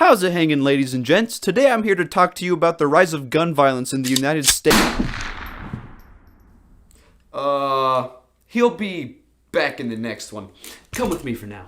How's it hanging, ladies and gents? Today I'm here to talk to you about the rise of gun violence in the United States. He'll be back in the next one. Come with me for now.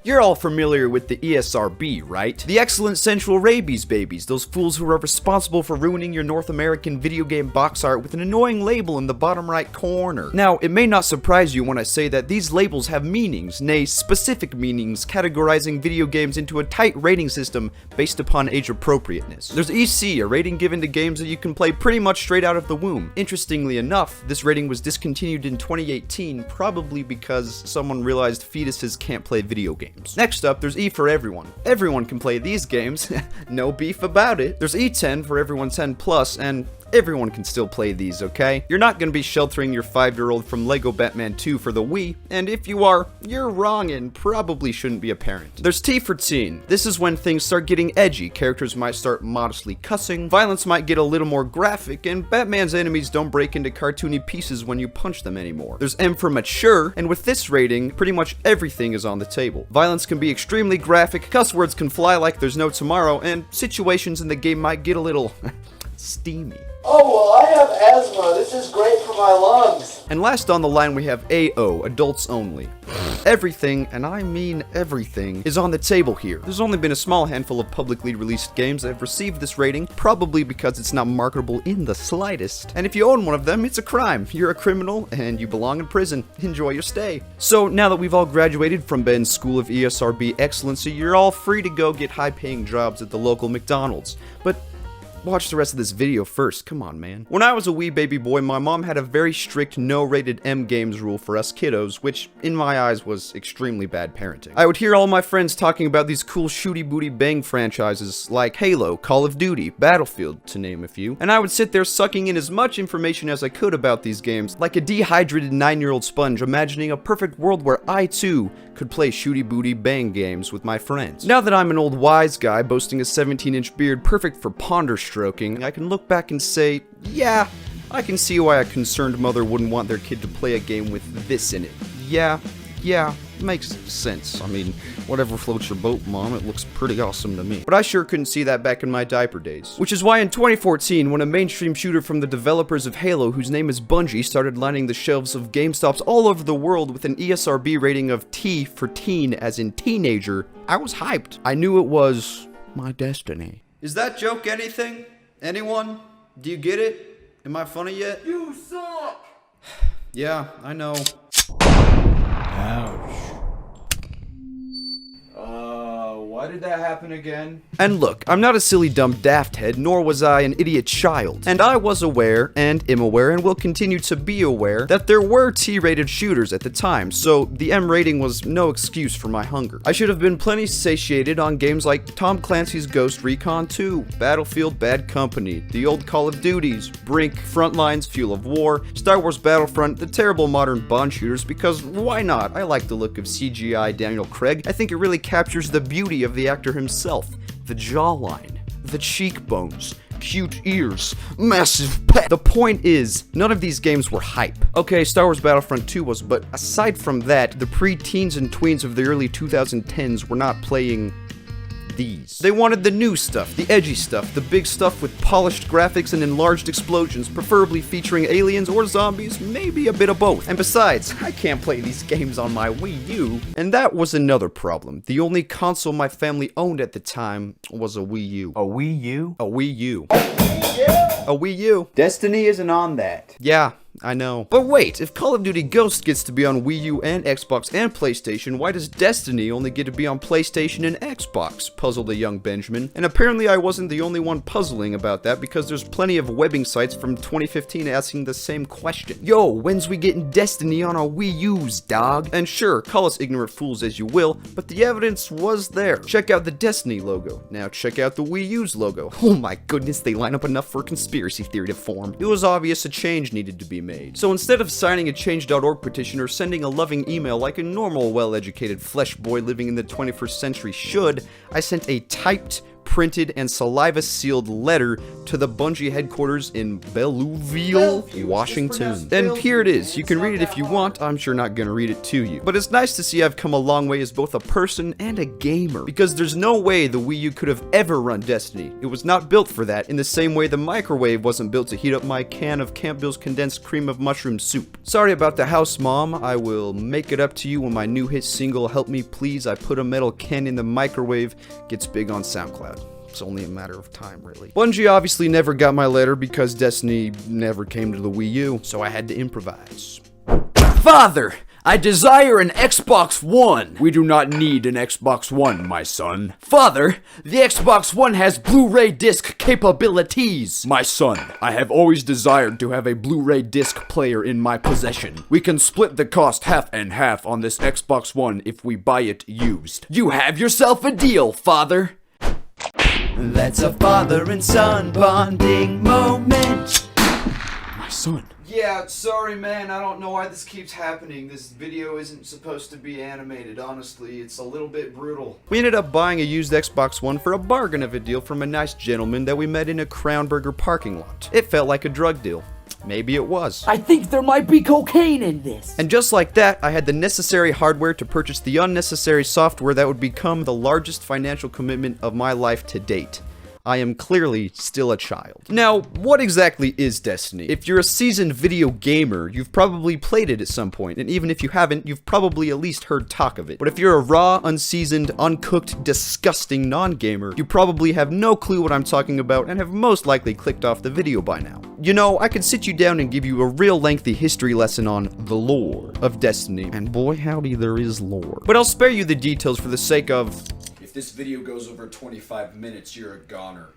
You're all familiar with the ESRB, right? The excellent central rabies babies, those fools who are responsible for ruining your North American video game box art with an annoying label in the bottom right corner. Now, it may not surprise you when I say that these labels have meanings, nay, specific meanings, categorizing video games into a tight rating system based upon age appropriateness. There's EC, a rating given to games that you can play pretty much straight out of the womb. Interestingly enough, this rating was discontinued in 2018, probably because someone realized fetuses can't play video games. Next up, there's E for everyone. Everyone can play these games, no beef about it. There's E10 for everyone 10 plus, and everyone can still play these, okay? You're not gonna be sheltering your 5-year-old from Lego Batman 2 for the Wii, and if you are, you're wrong and probably shouldn't be a parent. There's T for teen. This is when things start getting edgy. Characters might start modestly cussing, violence might get a little more graphic, and Batman's enemies don't break into cartoony pieces when you punch them anymore. There's M for mature, and with this rating, pretty much everything is on the table. Violence can be extremely graphic, cuss words can fly like there's no tomorrow, and situations in the game might get a little steamy. Oh, well, I have asthma. This is great for my lungs. And last on the line we have AO, adults only. Everything, and I mean everything, is on the table here. There's only been a small handful of publicly released games that have received this rating, probably because it's not marketable in the slightest. And if you own one of them, it's a crime. You're a criminal, and you belong in prison. Enjoy your stay. So now that we've all graduated from Ben's School of ESRB Excellency, you're all free to go get high-paying jobs at the local McDonald's. But watch the rest of this video first, come on, man. When I was a wee baby boy, my mom had a very strict no-rated M games rule for us kiddos, which, in my eyes, was extremely bad parenting. I would hear all my friends talking about these cool shooty-booty bang franchises like Halo, Call of Duty, Battlefield, to name a few, and I would sit there sucking in as much information as I could about these games, like a dehydrated 9-year-old sponge, imagining a perfect world where I, too, could play shooty-booty bang games with my friends. Now that I'm an old wise guy boasting a 17-inch beard perfect for ponder stroking, I can look back and say, yeah, I can see why a concerned mother wouldn't want their kid to play a game with this in it. Yeah, makes sense. I mean, whatever floats your boat, Mom, it looks pretty awesome to me. But I sure couldn't see that back in my diaper days. Which is why in 2014, when a mainstream shooter from the developers of Halo, whose name is Bungie, started lining the shelves of GameStops all over the world with an ESRB rating of T for teen, as in teenager, I was hyped. I knew it was my destiny. Is that joke anything? Anyone? Do you get it? Am I funny yet? You suck! Yeah, I know. Ouch. Why did that happen again? And look, I'm not a silly dumb daft head, nor was I an idiot child. And I was aware, and am aware, and will continue to be aware, that there were T-rated shooters at the time, so the M rating was no excuse for my hunger. I should have been plenty satiated on games like Tom Clancy's Ghost Recon 2, Battlefield Bad Company, the old Call of Duties, Brink, Frontlines, Fuel of War, Star Wars Battlefront, the terrible modern Bond shooters, because why not? I like the look of CGI Daniel Craig. I think it really captures the beauty of the actor himself. The jawline, the cheekbones, cute ears, massive pet. The point is, none of these games were hype. Okay, Star Wars Battlefront 2 was, but aside from that, the pre-teens and tweens of the early 2010s were not playing these. They wanted the new stuff, the edgy stuff, the big stuff with polished graphics and enlarged explosions, preferably featuring aliens or zombies, maybe a bit of both. And besides, I can't play these games on my Wii U. And that was another problem. The only console my family owned at the time was a Wii U. A Wii U? A Wii U. A Wii U? A Wii U. Destiny isn't on that. Yeah, I know. But wait, if Call of Duty Ghost gets to be on Wii U and Xbox and PlayStation, why does Destiny only get to be on PlayStation and Xbox? Puzzled a young Benjamin. And apparently I wasn't the only one puzzling about that, because there's plenty of webbing sites from 2015 asking the same question. Yo, when's we getting Destiny on our Wii U's, dog? And sure, call us ignorant fools as you will, but the evidence was there. Check out the Destiny logo. Now check out the Wii U's logo. Oh my goodness, they line up enough for a conspiracy theory to form. It was obvious a change needed to be made. So instead of signing a change.org petition or sending a loving email like a normal, well-educated flesh boy living in the 21st century should, I sent a typed, printed and saliva-sealed letter to the Bungie headquarters in Belleville, Washington. And here it is. You can read it if you want. I'm sure not gonna read it to you. But it's nice to see I've come a long way as both a person and a gamer, because there's no way the Wii U could have ever run Destiny. It was not built for that, in the same way the microwave wasn't built to heat up my can of Campbell's condensed cream of mushroom soup. Sorry about the house, Mom. I will make it up to you when my new hit single, Help Me Please, I Put a Metal Can in the Microwave, gets big on SoundCloud. It's only a matter of time, really. Bungie obviously never got my letter because Destiny never came to the Wii U, so I had to improvise. Father, I desire an Xbox One. We do not need an Xbox One, my son. Father, the Xbox One has Blu-ray disc capabilities. My son, I have always desired to have a Blu-ray disc player in my possession. We can split the cost half and half on this Xbox One if we buy it used. You have yourself a deal, Father. That's a father and son bonding moment. My son. Yeah, sorry man, I don't know why this keeps happening. This video isn't supposed to be animated, honestly. It's a little bit brutal. We ended up buying a used Xbox One for a bargain of a deal from a nice gentleman that we met in a Crown Burger parking lot. It felt like a drug deal. Maybe it was. I think there might be cocaine in this. And just like that, I had the necessary hardware to purchase the unnecessary software that would become the largest financial commitment of my life to date. I am clearly still a child. Now, what exactly is Destiny? If you're a seasoned video gamer, you've probably played it at some point, and even if you haven't, you've probably at least heard talk of it. But if you're a raw, unseasoned, uncooked, disgusting non-gamer, you probably have no clue what I'm talking about and have most likely clicked off the video by now. You know, I could sit you down and give you a real lengthy history lesson on the lore of Destiny, and boy howdy there is lore. But I'll spare you the details for the sake of... If this video goes over 25 minutes, you're a goner.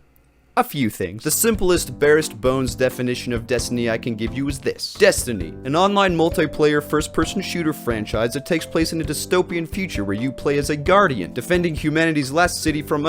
A few things. The simplest, barest bones definition of Destiny I can give you is this. Destiny, an online multiplayer first-person shooter franchise that takes place in a dystopian future where you play as a guardian, defending humanity's last city from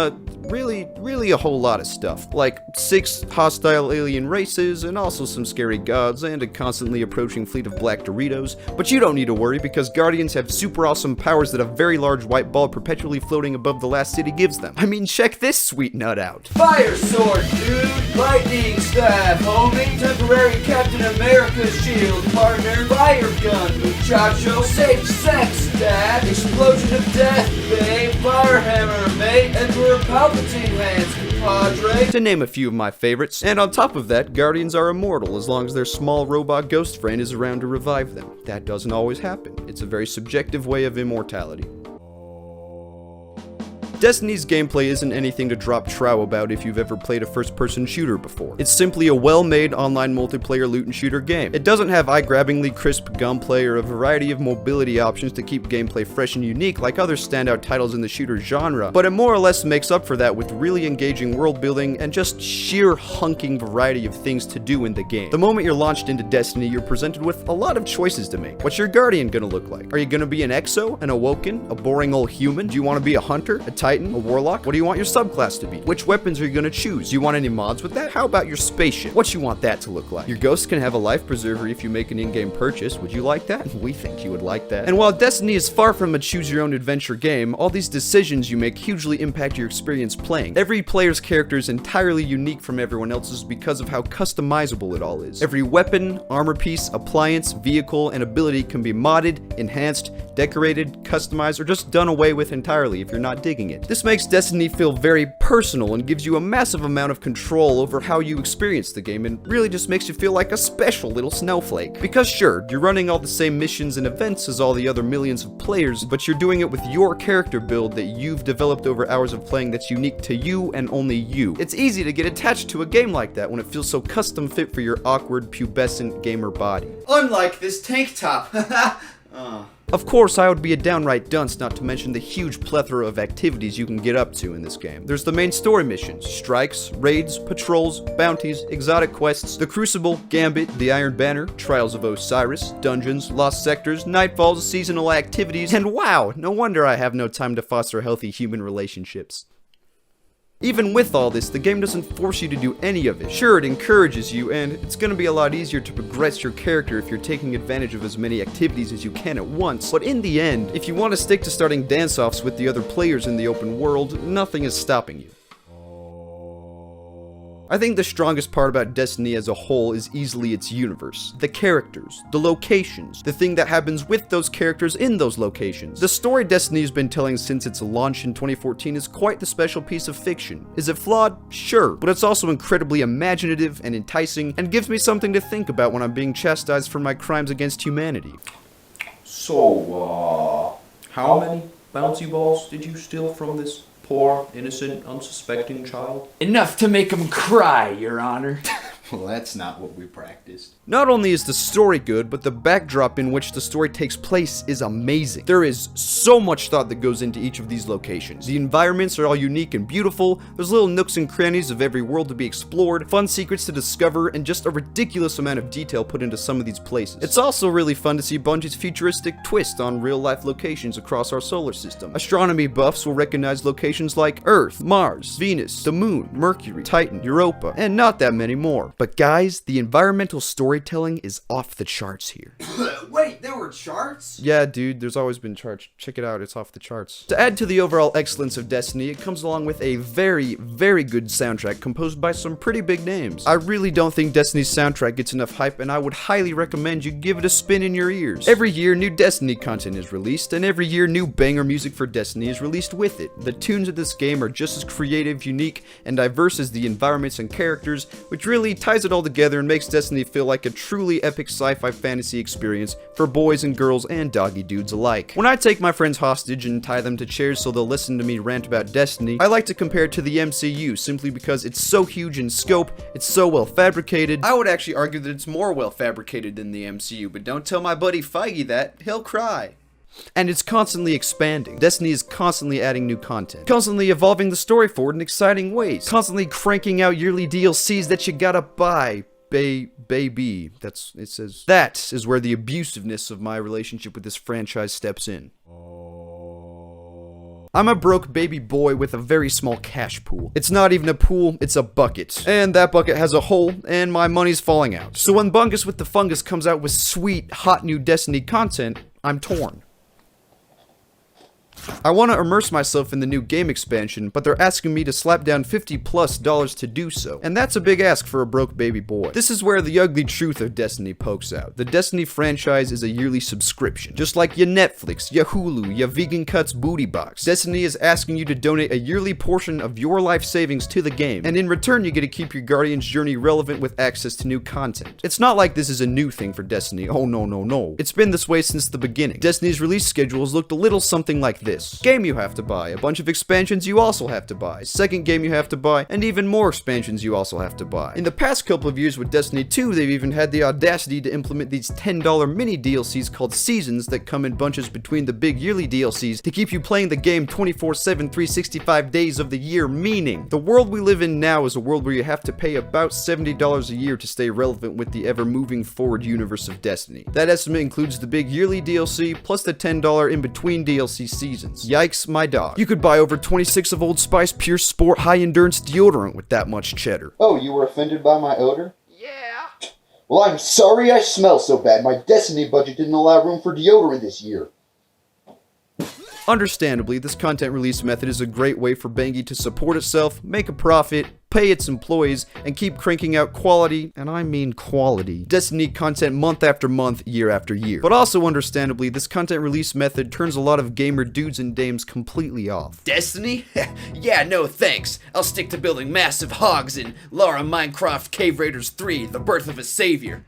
really a whole lot of stuff. Like 6 hostile alien races, and also some scary gods, and a constantly approaching fleet of black Doritos. But you don't need to worry, because guardians have super awesome powers that a very large white ball perpetually floating above the last city gives them. I mean, check this sweet nut out. Fire sword, dude. Lightning staff, homie. Temporary Captain America's shield partner. Fire gun, muchacho. Safe sex, dad. Explosion of death, babe. Fire hammer, mate. Emperor Palpatine hands, compadre. To name a few of my favorites. And on top of that, guardians are immortal as long as their small robot ghost friend is around to revive them. That doesn't always happen. It's a very subjective way of immortality. Destiny's gameplay isn't anything to drop trow about if you've ever played a first-person shooter before. It's simply a well-made online multiplayer loot and shooter game. It doesn't have eye-grabbingly crisp gunplay or a variety of mobility options to keep gameplay fresh and unique like other standout titles in the shooter genre, but it more or less makes up for that with really engaging world building and just sheer hunking variety of things to do in the game. The moment you're launched into Destiny, you're presented with a lot of choices to make. What's your guardian gonna look like? Are you gonna be an exo, an awoken, a boring old human? Do you want to be a hunter, a titan, a warlock? What do you want your subclass to be? Which weapons are you gonna choose? Do you want any mods with that? How about your spaceship? What you want that to look like? Your ghost can have a life preserver if you make an in-game purchase. Would you like that? We think you would like that. And while Destiny is far from a choose-your-own-adventure game, all these decisions you make hugely impact your experience playing. Every player's character is entirely unique from everyone else's because of how customizable it all is. Every weapon, armor piece, appliance, vehicle, and ability can be modded, enhanced, decorated, customized, or just done away with entirely if you're not digging it. This makes Destiny feel very personal and gives you a massive amount of control over how you experience the game, and really just makes you feel like a special little snowflake. Because sure, you're running all the same missions and events as all the other millions of players, but you're doing it with your character build that you've developed over hours of playing that's unique to you and only you. It's easy to get attached to a game like that when it feels so custom fit for your awkward, pubescent gamer body. Unlike this tank top. Of course, I would be a downright dunce not to mention the huge plethora of activities you can get up to in this game. There's the main story missions, strikes, raids, patrols, bounties, exotic quests, the Crucible, Gambit, the Iron Banner, Trials of Osiris, dungeons, lost sectors, nightfalls, seasonal activities, and wow, no wonder I have no time to foster healthy human relationships. Even with all this, the game doesn't force you to do any of it. Sure, it encourages you, and it's gonna be a lot easier to progress your character if you're taking advantage of as many activities as you can at once, but in the end, if you want to stick to starting dance-offs with the other players in the open world, nothing is stopping you. I think the strongest part about Destiny as a whole is easily its universe. The characters, the locations, the thing that happens with those characters in those locations. The story Destiny has been telling since its launch in 2014 is quite the special piece of fiction. Is it flawed? Sure, but it's also incredibly imaginative and enticing and gives me something to think about when I'm being chastised for my crimes against humanity. So, how many bouncy balls did you steal from this poor, innocent, unsuspecting child? Enough to make him cry, Your Honor. Well, that's not what we practiced. Not only is the story good, but the backdrop in which the story takes place is amazing. There is so much thought that goes into each of these locations. The environments are all unique and beautiful, there's little nooks and crannies of every world to be explored, fun secrets to discover, and just a ridiculous amount of detail put into some of these places. It's also really fun to see Bungie's futuristic twist on real-life locations across our solar system. Astronomy buffs will recognize locations like Earth, Mars, Venus, the Moon, Mercury, Titan, Europa, and not that many more. But guys, the environmental storytelling is off the charts here. Wait, there were charts? Yeah, dude, there's always been charts. Check it out, it's off the charts. To add to the overall excellence of Destiny, it comes along with a very, very good soundtrack composed by some pretty big names. I really don't think Destiny's soundtrack gets enough hype, and I would highly recommend you give it a spin in your ears. Every year, new Destiny content is released, and every year, new banger music for Destiny is released with it. The tunes of this game are just as creative, unique, and diverse as the environments and characters, which really ties it all together and makes Destiny feel like a truly epic sci-fi fantasy experience for boys and girls and doggy dudes alike. When I take my friends hostage and tie them to chairs so they'll listen to me rant about Destiny, I like to compare it to the MCU simply because it's so huge in scope, it's so well fabricated. I would actually argue that it's more well fabricated than the MCU, but don't tell my buddy Feige that, he'll cry. And it's constantly expanding. Destiny is constantly adding new content, constantly evolving the story forward in exciting ways, constantly cranking out yearly DLCs that you gotta buy. Baby. It says. That is where the abusiveness of my relationship with this franchise steps in. I'm a broke baby boy with a very small cash pool. It's not even a pool, it's a bucket. And that bucket has a hole, and my money's falling out. So when Bungus with the Fungus comes out with sweet, hot new Destiny content, I'm torn. I want to immerse myself in the new game expansion, but they're asking me to slap down $50+ to do so. And that's a big ask for a broke baby boy. This is where the ugly truth of Destiny pokes out. The Destiny franchise is a yearly subscription. Just like your Netflix, your Hulu, your Vegan Cuts Booty Box. Destiny is asking you to donate a yearly portion of your life savings to the game, and in return you get to keep your Guardian's journey relevant with access to new content. It's not like this is a new thing for Destiny. Oh no. It's been this way since the beginning. Destiny's release schedules looked a little something like this. Game you have to buy, a bunch of expansions you also have to buy, second game you have to buy, and even more expansions you also have to buy. In the past couple of years with Destiny 2, they've even had the audacity to implement these $10 mini DLCs called Seasons that come in bunches between the big yearly DLCs to keep you playing the game 24/7, 365 days of the year, meaning the world we live in now is a world where you have to pay about $70 a year to stay relevant with the ever-moving forward universe of Destiny. That estimate includes the big yearly DLC plus the $10 in-between DLC seasons. Yikes, my dog. You could buy over 26 of Old Spice Pure Sport high-endurance deodorant with that much cheddar. Oh, you were offended by my odor? Yeah. Well, I'm sorry I smell so bad. My Destiny budget didn't allow room for deodorant this year. Understandably, this content release method is a great way for Bungie to support itself, make a profit, pay its employees, and keep cranking out quality, and I mean quality, Destiny content month after month, year after year. But also understandably, this content release method turns a lot of gamer dudes and dames completely off. Destiny? Yeah, no thanks. I'll stick to building massive hogs in Lara Minecraft Cave Raiders 3, The Birth of a Savior.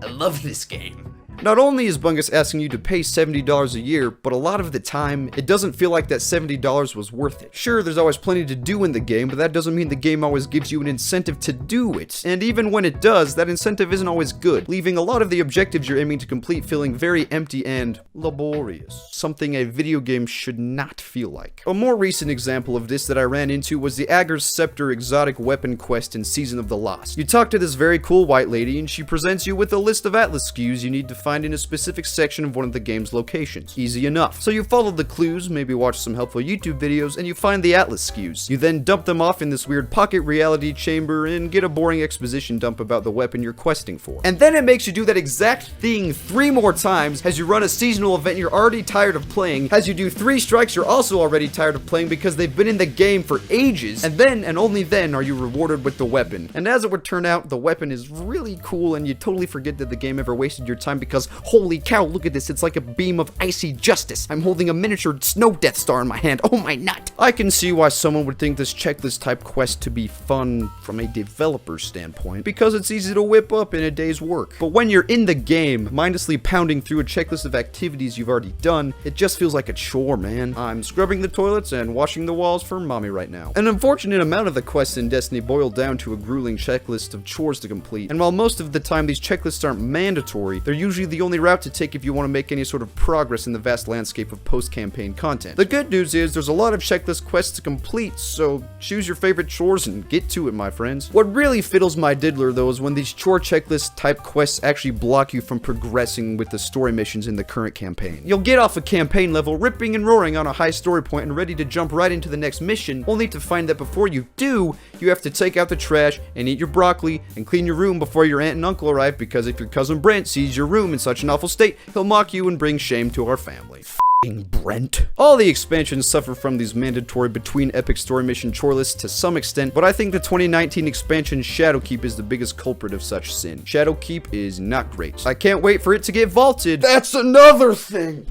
I love this game. Not only is Bungus asking you to pay $70 a year, but a lot of the time, it doesn't feel like that $70 was worth it. Sure, there's always plenty to do in the game, but that doesn't mean the game always gives you an incentive to do it. And even when it does, that incentive isn't always good, leaving a lot of the objectives you're aiming to complete feeling very empty and laborious. Something a video game should not feel like. A more recent example of this that I ran into was the Agger's Scepter exotic weapon quest in Season of the Lost. You talk to this very cool white lady, and she presents you with a list of Atlas SKUs you need to find in a specific section of one of the game's locations. Easy enough. So you follow the clues, maybe watch some helpful YouTube videos, and you find the Atlas SKUs. You then dump them off in this weird pocket reality chamber and get a boring exposition dump about the weapon you're questing for. And then it makes you do that exact thing 3 more times as you run a seasonal event you're already tired of playing. As you do 3 strikes you're also already tired of playing because they've been in the game for ages, and then and only then are you rewarded with the weapon. And as it would turn out, the weapon is really cool and you totally forget that the game ever wasted your time because holy cow, look at this, it's like a beam of icy justice. I'm holding a miniature snow Death Star in my hand. Oh my nut. I can see why someone would think this checklist type quest to be fun from a developer standpoint, because it's easy to whip up in a day's work. But when you're in the game, mindlessly pounding through a checklist of activities you've already done, it just feels like a chore, man. I'm scrubbing the toilets and washing the walls for mommy right now. An unfortunate amount of the quests in Destiny boil down to a grueling checklist of chores to complete, and while most of the time these checklists aren't mandatory, they're usually the only route to take if you want to make any sort of progress in the vast landscape of post-campaign content. The good news is there's a lot of checklist quests to complete, so choose your favorite chores and get to it, my friends. What really fiddles my diddler though is when these chore checklist type quests actually block you from progressing with the story missions in the current campaign. You'll get off a campaign level ripping and roaring on a high story point and ready to jump right into the next mission, only to find that before you do, you have to take out the trash and eat your broccoli and clean your room before your aunt and uncle arrive, because if your cousin Brent sees your room in such an awful state, he'll mock you and bring shame to our family. Brent. All the expansions suffer from these mandatory between epic story mission chore lists to some extent, but I think the 2019 expansion Shadowkeep is the biggest culprit of such sin. Shadowkeep is not great. I can't wait for it to get vaulted. That's another thing!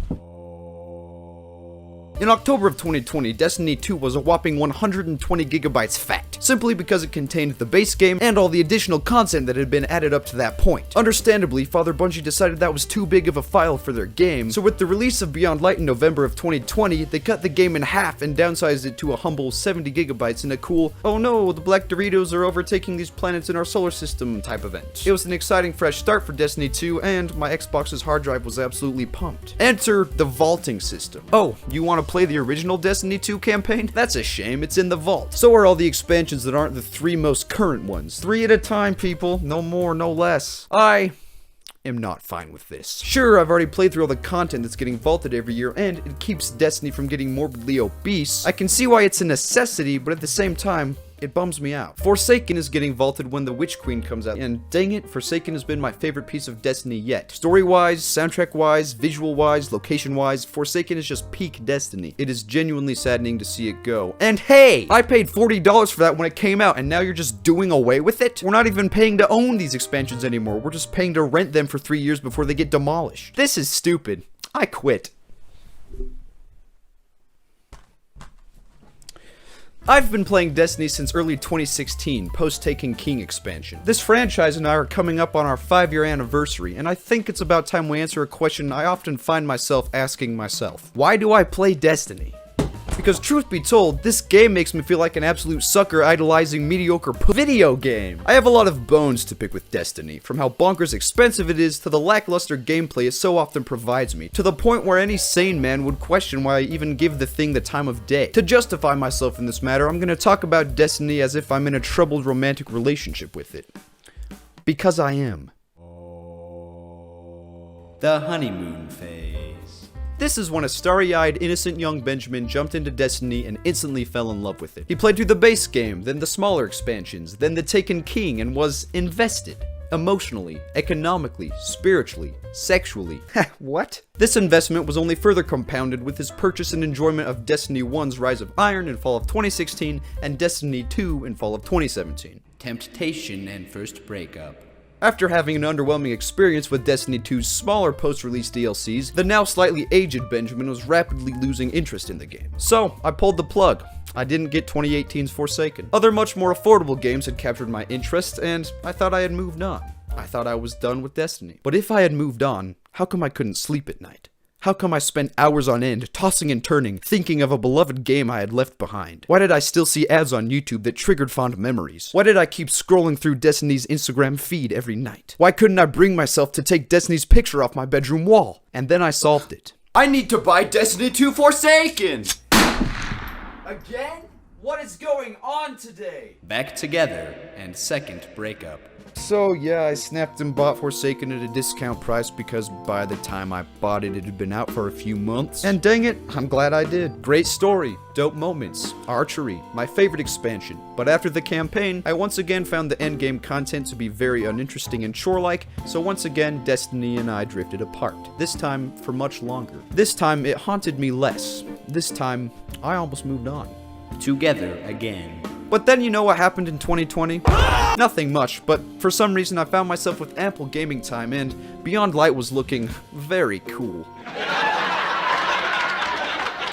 In October of 2020, Destiny 2 was a whopping 120 gigabytes fat, simply because it contained the base game and all the additional content that had been added up to that point. Understandably, Father Bungie decided that was too big of a file for their game, so with the release of Beyond Light in November of 2020, they cut the game in half and downsized it to a humble 70 gigabytes in a cool, oh no, the Black Doritos are overtaking these planets in our solar system type event. It was an exciting fresh start for Destiny 2, and my Xbox's hard drive was absolutely pumped. Enter the vaulting system. Oh, you want to play the original Destiny 2 campaign? That's a shame, it's in the vault. So are all the expansions that aren't the 3 most current ones. 3 at a time, people. No more, no less. I am not fine with this. Sure, I've already played through all the content that's getting vaulted every year, and it keeps Destiny from getting morbidly obese. I can see why it's a necessity, but at the same time, it bums me out. Forsaken is getting vaulted when the Witch Queen comes out, and dang it, Forsaken has been my favorite piece of Destiny yet. Story-wise, soundtrack-wise, visual-wise, location-wise, Forsaken is just peak Destiny. It is genuinely saddening to see it go. And hey, I paid $40 for that when it came out, and now you're just doing away with it? We're not even paying to own these expansions anymore, we're just paying to rent them for 3 years before they get demolished. This is stupid. I quit. I've been playing Destiny since early 2016, post-Taken King expansion. This franchise and I are coming up on our 5-year anniversary, and I think it's about time we answer a question I often find myself asking myself. Why do I play Destiny? Because truth be told, this game makes me feel like an absolute sucker idolizing mediocre video game. I have a lot of bones to pick with Destiny, from how bonkers expensive it is to the lackluster gameplay it so often provides me, to the point where any sane man would question why I even give the thing the time of day. To justify myself in this matter, I'm gonna talk about Destiny as if I'm in a troubled romantic relationship with it. Because I am. The honeymoon phase. This is when a starry-eyed, innocent young Benjamin jumped into Destiny and instantly fell in love with it. He played through the base game, then the smaller expansions, then the Taken King, and was invested. Emotionally, economically, spiritually, sexually. What? This investment was only further compounded with his purchase and enjoyment of Destiny 1's Rise of Iron in fall of 2016 and Destiny 2 in fall of 2017. Temptation and first breakup. After having an underwhelming experience with Destiny 2's smaller post-release DLCs, the now slightly aged Benjamin was rapidly losing interest in the game. So, I pulled the plug. I didn't get 2018's Forsaken. Other much more affordable games had captured my interest, and I thought I had moved on. I thought I was done with Destiny. But if I had moved on, how come I couldn't sleep at night? How come I spent hours on end, tossing and turning, thinking of a beloved game I had left behind? Why did I still see ads on YouTube that triggered fond memories? Why did I keep scrolling through Destiny's Instagram feed every night? Why couldn't I bring myself to take Destiny's picture off my bedroom wall? And then I solved it. I need to buy Destiny 2 Forsaken! Again? What is going on today? Back together and second breakup. So yeah, I snapped and bought Forsaken at a discount price because by the time I bought it, it had been out for a few months. And dang it, I'm glad I did. Great story, dope moments, archery, my favorite expansion. But after the campaign, I once again found the endgame content to be very uninteresting and chore-like, so once again, Destiny and I drifted apart. This time, for much longer. This time, it haunted me less. This time, I almost moved on. Together again. But then you know what happened in 2020? Nothing much, but for some reason I found myself with ample gaming time and Beyond Light was looking very cool.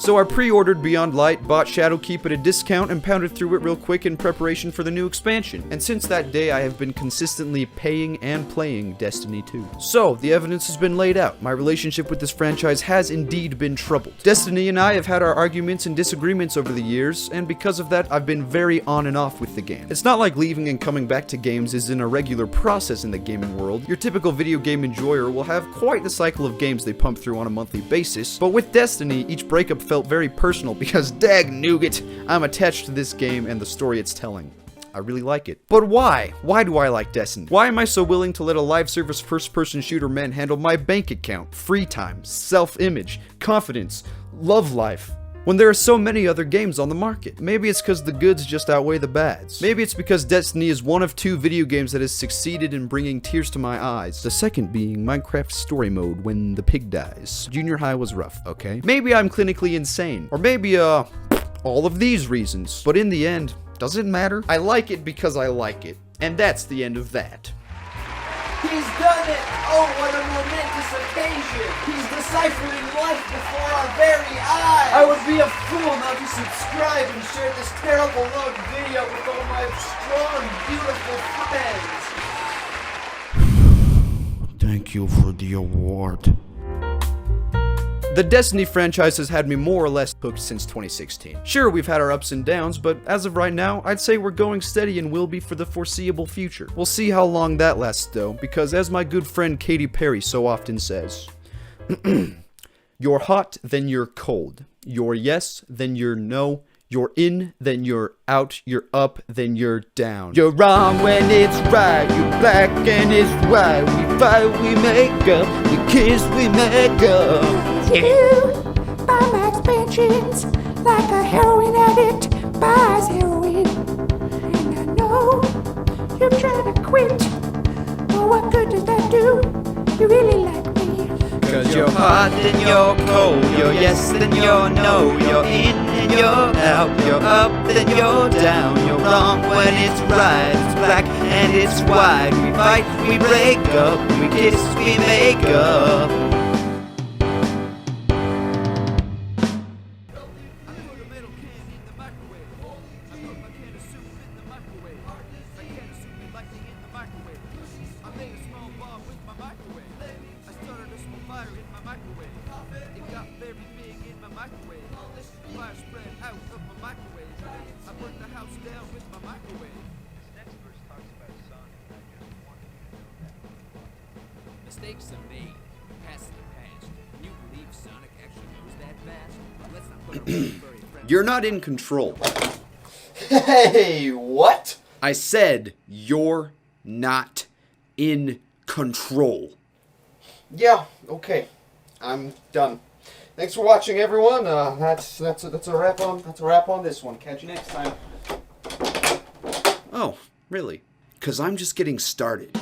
So I pre-ordered Beyond Light, bought Shadowkeep at a discount, and pounded through it real quick in preparation for the new expansion. And since that day, I have been consistently paying and playing Destiny 2. So, the evidence has been laid out. My relationship with this franchise has indeed been troubled. Destiny and I have had our arguments and disagreements over the years, and because of that, I've been very on and off with the game. It's not like leaving and coming back to games is an irregular process in the gaming world. Your typical video game enjoyer will have quite the cycle of games they pump through on a monthly basis, but with Destiny, each breakup felt very personal because dag nougat, I'm attached to this game and the story it's telling. I really like it. But why? Why do I like Destiny? Why am I so willing to let a live service first-person shooter manhandle my bank account, free time, self-image, confidence, love life, when there are so many other games on the market? Maybe it's because the goods just outweigh the bads. Maybe it's because Destiny is one of 2 video games that has succeeded in bringing tears to my eyes. The second being Minecraft Story Mode when the pig dies. Junior high was rough, okay? Maybe I'm clinically insane. Or maybe, all of these reasons. But in the end, does it matter? I like it because I like it. And that's the end of that. He's done it! Oh, what a momentous occasion! He's deciphering life before our very eyes! I would be a fool not to subscribe and share this terrible long video with all my strong, beautiful friends! Thank you for the award. The Destiny franchise has had me more or less hooked since 2016. Sure, we've had our ups and downs, but as of right now, I'd say we're going steady and will be for the foreseeable future. We'll see how long that lasts though, because as my good friend Katy Perry so often says, you're hot, then you're cold. You're yes, then you're no. You're in, then you're out. You're up, then you're down. You're wrong when it's right. You're black and it's white. We fight, we make up. We kiss, we make up. You buy my expansions like a heroin addict buys heroin. And I know you're trying to quit, but what good does that do? You really like me. Cause you're hot, then you're cold. You're yes, then you're no. You're in, then you're out. You're up, then you're down. You're wrong when it's right. It's black and it's white. We fight, we break up. We kiss, we make up. Mistakes are made. Past the past. Can you believe Sonic actually goes that fast? Let's not put a very friendly. You're not in control. Hey, what? I said you're not in control. Yeah, okay. I'm done. Thanks for watching, everyone. That's a wrap on this one. Catch you next time. Oh, really? 'Cause I'm just getting started.